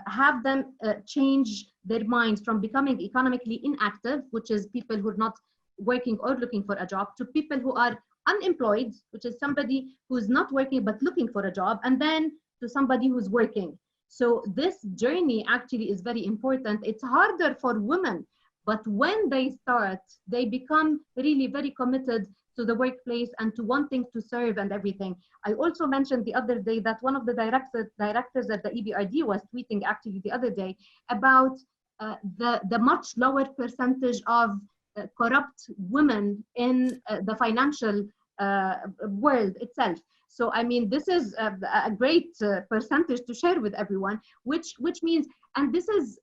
have them change their minds from becoming economically inactive, which is people who are not working or looking for a job, to people who are unemployed, which is somebody who's not working but looking for a job, and then to somebody who's working. So this journey actually is very important. It's harder for women, but when they start, they become really very committed to the workplace and to wanting to serve and everything. I also mentioned the other day that one of the directors at the EBRD was tweeting actually the other day about the much lower percentage of corrupt women in the financial world itself. So, I mean, this is a great percentage to share with everyone, which means, and this is,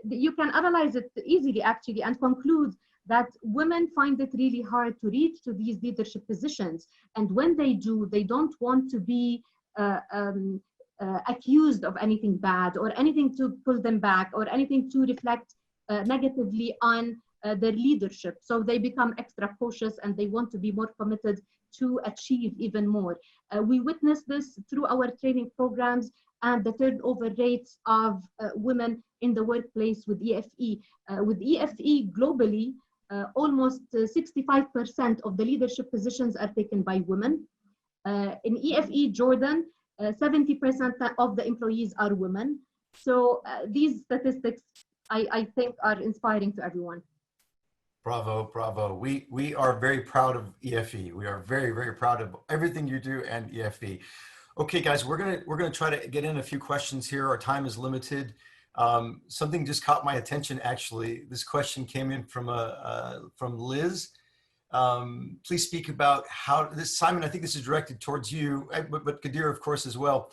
you can analyze it easily actually and conclude that women find it really hard to reach to these leadership positions. And when they do, they don't want to be accused of anything bad or anything to pull them back or anything to reflect negatively on their leadership. So they become extra cautious and they want to be more committed to achieve even more. We witness this through our training programs and the turnover rates of women in the workplace with EFE. With EFE globally, almost 65% of the leadership positions are taken by women. In EFE-Jordan, 70% of the employees are women. So these statistics, I think, are inspiring to everyone. Bravo, bravo. We are very proud of EFE. We are very, very proud of everything you do and EFE. Okay, guys, we're gonna try to get in a few questions here. Our time is limited. Something just caught my attention, actually. This question came in from Liz. Please speak about how this, Simon, I think this is directed towards you, but Ghadeer, of course, as well.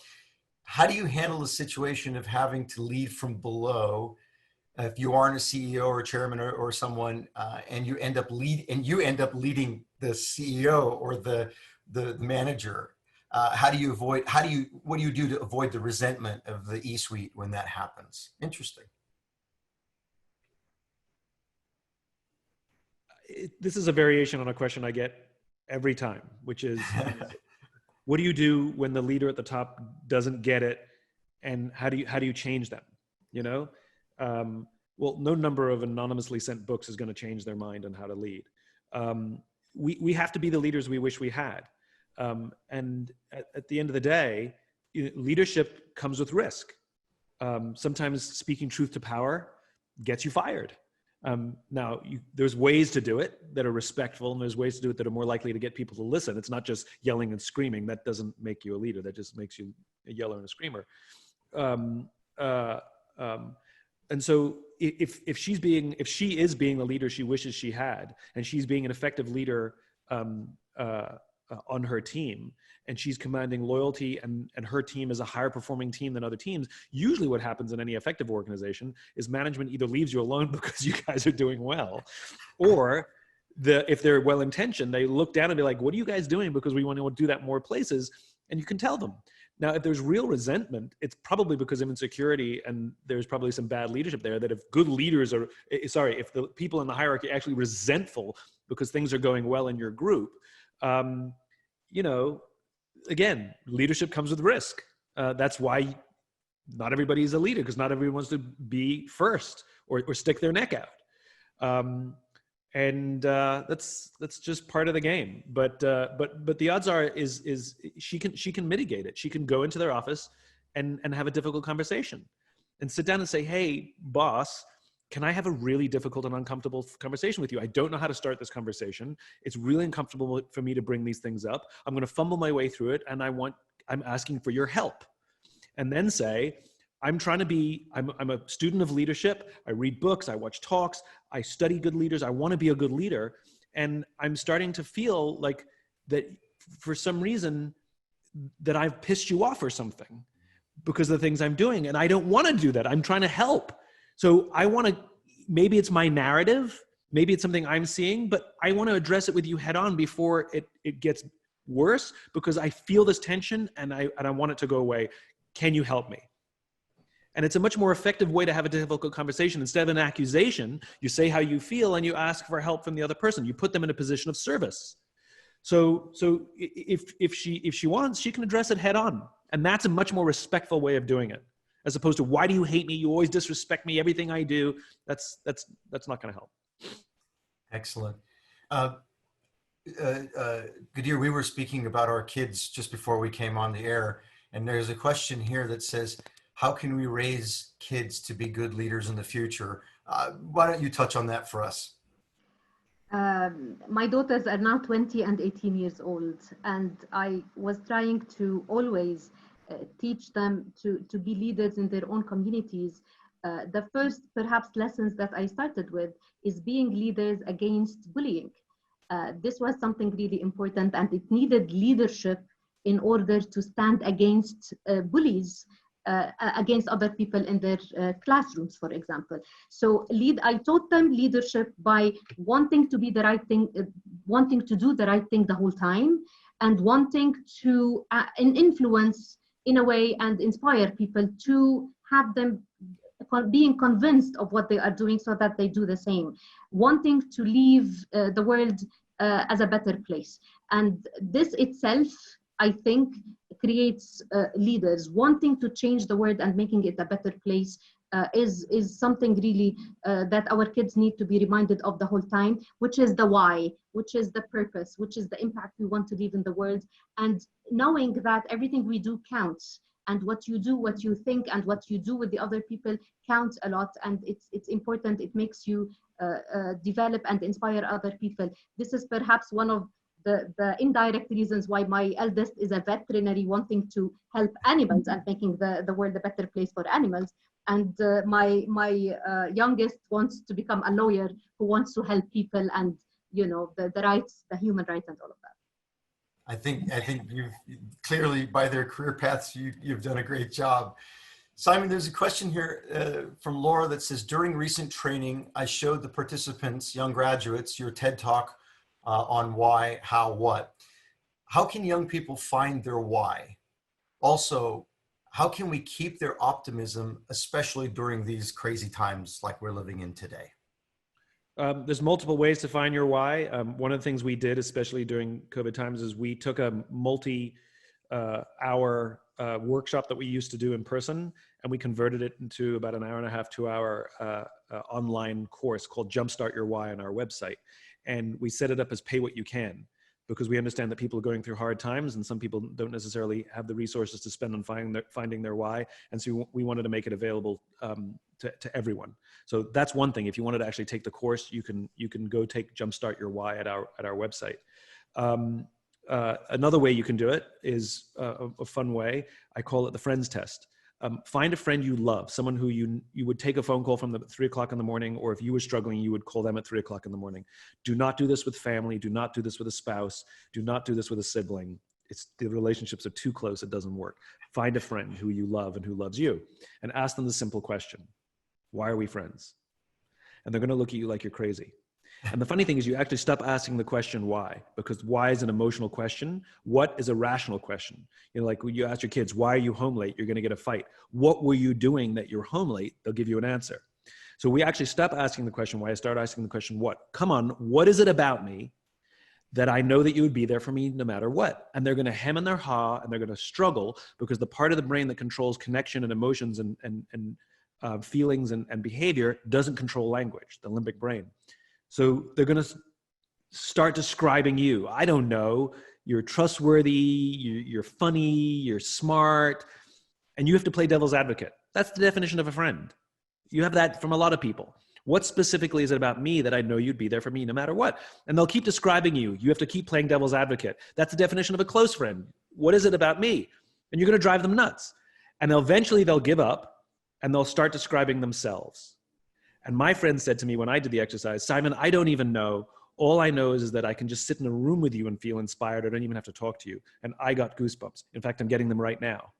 How do you handle the situation of having to lead from below? If you aren't a CEO or chairman or someone, and you end up leading the CEO or the manager, what do you do to avoid the resentment of the E-suite when that happens? Interesting. This is a variation on a question I get every time, which is, what do you do when the leader at the top doesn't get it, and how do you change them? You know. Well, no number of anonymously sent books is going to change their mind on how to lead. We have to be the leaders we wish we had. And at the end of the day, leadership comes with risk. Sometimes speaking truth to power gets you fired. Now, there's ways to do it that are respectful, and there's ways to do it that are more likely to get people to listen. It's not just yelling and screaming. That doesn't make you a leader. That just makes you a yeller and a screamer. And so if she is being the leader she wishes she had, and she's being an effective leader on her team, and she's commanding loyalty, and her team is a higher performing team than other teams, usually what happens in any effective organization is management either leaves you alone because you guys are doing well, or if they're well-intentioned, they look down and be like, what are you guys doing? Because we want to do that more places, and you can tell them. Now, if there's real resentment, it's probably because of insecurity, and there's probably some bad leadership there, that if good leaders are, if the people in the hierarchy are actually resentful because things are going well in your group, you know, again, leadership comes with risk. That's why not everybody is a leader, because not everyone wants to be first or stick their neck out. And that's just part of the game. But the odds are is she can mitigate it. She can go into their office and have a difficult conversation, and sit down and say, hey, boss, can I have a really difficult and uncomfortable conversation with you? I don't know how to start this conversation. It's really uncomfortable for me to bring these things up. I'm going to fumble my way through it, and I'm asking for your help. And then say, I'm a student of leadership. I read books, I watch talks, I study good leaders. I want to be a good leader. And I'm starting to feel like that for some reason that I've pissed you off or something because of the things I'm doing. And I don't want to do that. I'm trying to help. So I want to, maybe it's my narrative, maybe it's something I'm seeing, but I want to address it with you head on before it gets worse, because I feel this tension and I want it to go away. Can you help me? And it's a much more effective way to have a difficult conversation. Instead of an accusation, you say how you feel and you ask for help from the other person. You put them in a position of service. So if she wants, she can address it head on. And that's a much more respectful way of doing it, as opposed to, why do you hate me? You always disrespect me, everything I do. That's not going to help. Excellent. Ghadeer, we were speaking about our kids just before we came on the air, and there's a question here that says, how can we raise kids to be good leaders in the future? Why don't you touch on that for us? My daughters are now 20 and 18 years old, and I was trying to always teach them to be leaders in their own communities. The first, perhaps, lessons that I started with is being leaders against bullying. This was something really important, and it needed leadership in order to stand against bullies, against other people in their classrooms, for example. So I taught them leadership by wanting to be the right thing, wanting to do the right thing the whole time, and wanting to influence in a way and inspire people to have them being convinced of what they are doing so that they do the same, wanting to leave the world as a better place. And this itself, I think, creates leaders. Wanting to change the world and making it a better place is something really that our kids need to be reminded of the whole time, which is the why, which is the purpose, which is the impact we want to leave in the world, and knowing that everything we do counts, and what you do, what you think, and what you do with the other people counts a lot, and it's important. It makes you develop and inspire other people. This is perhaps one of the indirect reasons why my eldest is a veterinary, wanting to help animals and making the world a better place for animals. And my youngest wants to become a lawyer who wants to help people and, you know, the rights, the human rights and all of that. I think you've clearly, by their career paths, you've done a great job. Simon, there's a question here from Laura that says, during recent training, I showed the participants, young graduates, your TED Talk on why, how, what. How can young people find their why? Also, how can we keep their optimism, especially during these crazy times like we're living in today? There's multiple ways to find your why. One of the things we did, especially during COVID times, is we took a multi-hour workshop that we used to do in person, and we converted it into about an hour and a half, 2 hour online course called Jumpstart Your Why on our website. And we set it up as pay what you can, because we understand that people are going through hard times and some people don't necessarily have the resources to spend on finding their why. And so we wanted to make it available to everyone. So that's one thing. If you wanted to actually take the course, you can go take Jumpstart Your Why at our website. Another way you can do it is a fun way. I call it the friends test. Find a friend you love, someone who you would take a phone call from them at 3 o'clock in the morning, or if you were struggling, you would call them at 3 o'clock in the morning. Do not do this with family. Do not do this with a spouse. Do not do this with a sibling. The relationships are too close. It doesn't work. Find a friend who you love and who loves you, and ask them the simple question: why are we friends? And they're going to look at you like you're crazy. And the funny thing is, you actually stop asking the question why, because why is an emotional question. What is a rational question? You know, like when you ask your kids, why are you home late? You're going to get a fight. What were you doing that you're home late? They'll give you an answer. So we actually stop asking the question why. I start asking the question what. Come on, what is it about me that I know that you would be there for me no matter what? And they're going to hem and their haw, and they're going to struggle, because the part of the brain that controls connection and emotions and feelings and behavior doesn't control language, the limbic brain. So they're going to start describing you. I don't know. You're trustworthy. You're funny. You're smart. And you have to play devil's advocate. That's the definition of a friend. You have that from a lot of people. What specifically is it about me that I know you'd be there for me no matter what? And they'll keep describing you. You have to keep playing devil's advocate. That's the definition of a close friend. What is it about me? And you're going to drive them nuts. And eventually they'll give up and they'll start describing themselves. And my friend said to me when I did the exercise, Simon, I don't even know All I know is that I can just sit in a room with you and feel inspired. I don't even have to talk to you. And I got goosebumps. In fact, I'm getting them right now.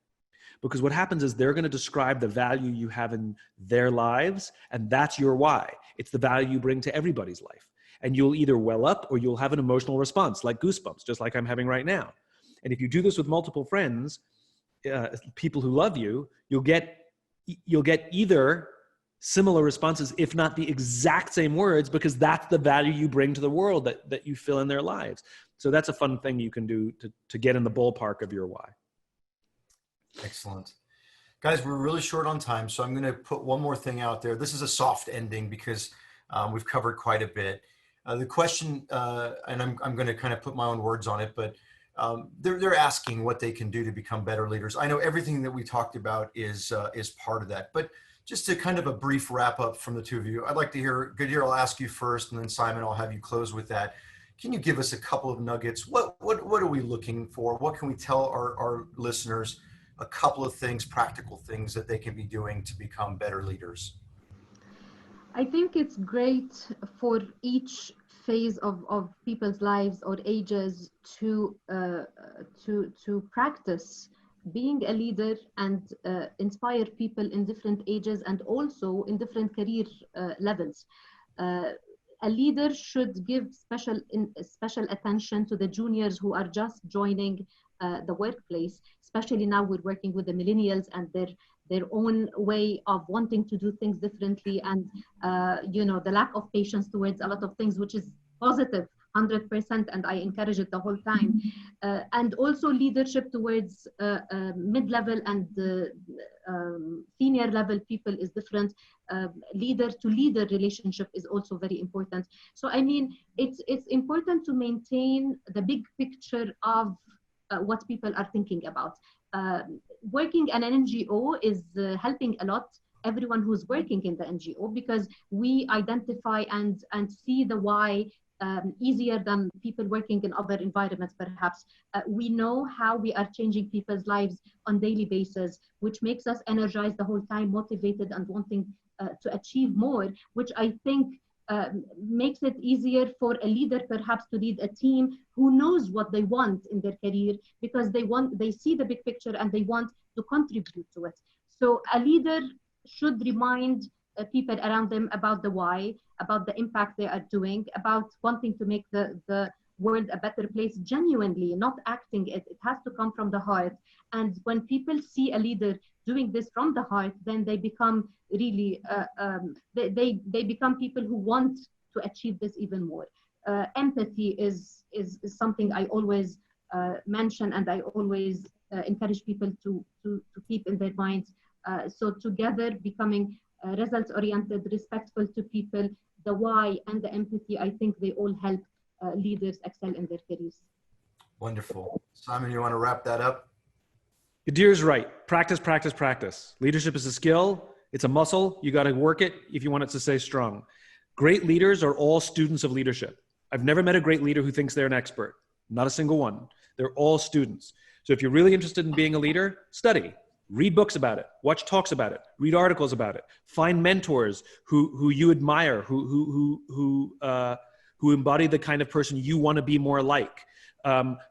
Because what happens is they're going to describe the value you have in their lives, and that's your why. It's the value you bring to everybody's life. And you'll either well up or you'll have an emotional response, like goosebumps, just like I'm having right now. And if you do this with multiple friends, people who love you, you'll get either similar responses, if not the exact same words, because that's the value you bring to the world that you fill in their lives. So that's a fun thing you can do to get in the ballpark of your why. Excellent. Guys, we're really short on time, so I'm going to put one more thing out there. This is a soft ending because we've covered quite a bit. The question, and I'm going to kind of put my own words on it, but they're asking what they can do to become better leaders. I know everything that we talked about is part of that, but just to kind of a brief wrap up from the two of you, I'd like to hear, Ghadeer, I'll ask you first, and then Simon, I'll have you close with that. Can you give us a couple of nuggets? What are we looking for? What can we tell our listeners? A couple of things, practical things that they can be doing to become better leaders. I think it's great for each phase of people's lives or ages to practice being a leader and inspire people in different ages and also in different career levels. A leader should give special attention to the juniors who are just joining the workplace, especially now we're working with the millennials and their own way of wanting to do things differently, and the lack of patience towards a lot of things, which is positive 100%, and I encourage it the whole time. And also leadership towards mid-level and senior level people is different. Leader to leader relationship is also very important. So I mean, it's important to maintain the big picture of what people are thinking about. Working in an NGO is helping a lot everyone who's working in the NGO, because we identify and see the why easier than people working in other environments perhaps. We know how we are changing people's lives on daily basis, which makes us energized the whole time, motivated and wanting to achieve more, which I think makes it easier for a leader perhaps to lead a team who knows what they want in their career, because they see the big picture and they want to contribute to it. So a leader should remind people around them about the why, about the impact they are doing, about wanting to make the world a better place genuinely, not acting it. It has to come from the heart. And when people see a leader doing this from the heart, then they become really, they become people who want to achieve this even more. Empathy is something I always mention, and I always encourage people to keep in their minds. So together, becoming results-oriented, respectful to people, the why and the empathy, I think they all help leaders excel in their careers. Wonderful. Simon, you want to wrap that up? Ghadeer's right. Practice, practice, practice. Leadership is a skill. It's a muscle. You got to work it if you want it to stay strong. Great leaders are all students of leadership. I've never met a great leader who thinks they're an expert. Not a single one. They're all students. So if you're really interested in being a leader, study. Read books about it, watch talks about it, read articles about it, find mentors who you admire, who embody the kind of person you want to be more like.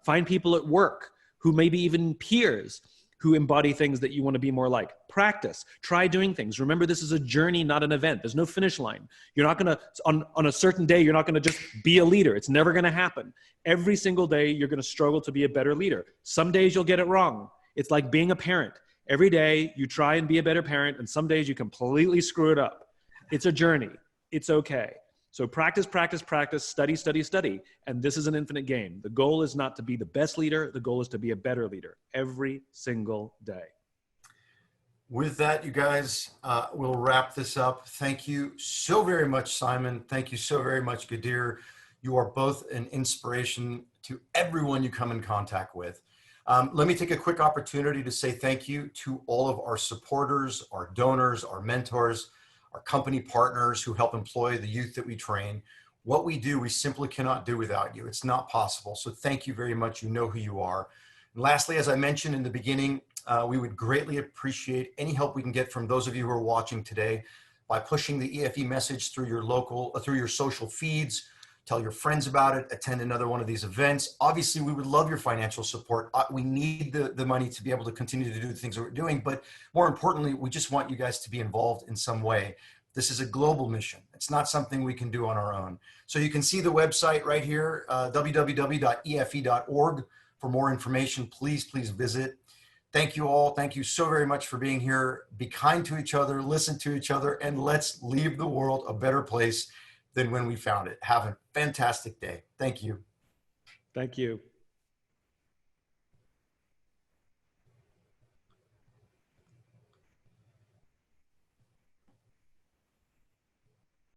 Find people at work who maybe even peers who embody things that you want to be more like. Practice, try doing things. Remember, this is a journey, not an event. There's no finish line. You're not going to, on a certain day, you're not going to just be a leader. It's never going to happen. Every single day, you're going to struggle to be a better leader. Some days you'll get it wrong. It's like being a parent. Every day you try and be a better parent, and some days you completely screw it up. It's a journey. It's okay. So practice, practice, practice, study, study, study. And this is an infinite game. The goal is not to be the best leader. The goal is to be a better leader every single day. With that, you guys, we'll wrap this up. Thank you so very much, Simon. Thank you so very much, Ghadeer. You are both an inspiration to everyone you come in contact with. Let me take a quick opportunity to say thank you to all of our supporters, our donors, our mentors, our company partners who help employ the youth that we train. What we do, we simply cannot do without you. It's not possible. So thank you very much. You know who you are. And lastly, as I mentioned in the beginning, we would greatly appreciate any help we can get from those of you who are watching today by pushing the EFE message through your social feeds, tell your friends about it, attend another one of these events. Obviously, we would love your financial support. We need the money to be able to continue to do the things that we're doing, but more importantly, we just want you guys to be involved in some way. This is a global mission. It's not something we can do on our own. So you can see the website right here, www.efe.org. For more information, please visit. Thank you all. Thank you so very much for being here. Be kind to each other, listen to each other, and let's leave the world a better place than when we found it. Have a fantastic day. Thank you. Thank you.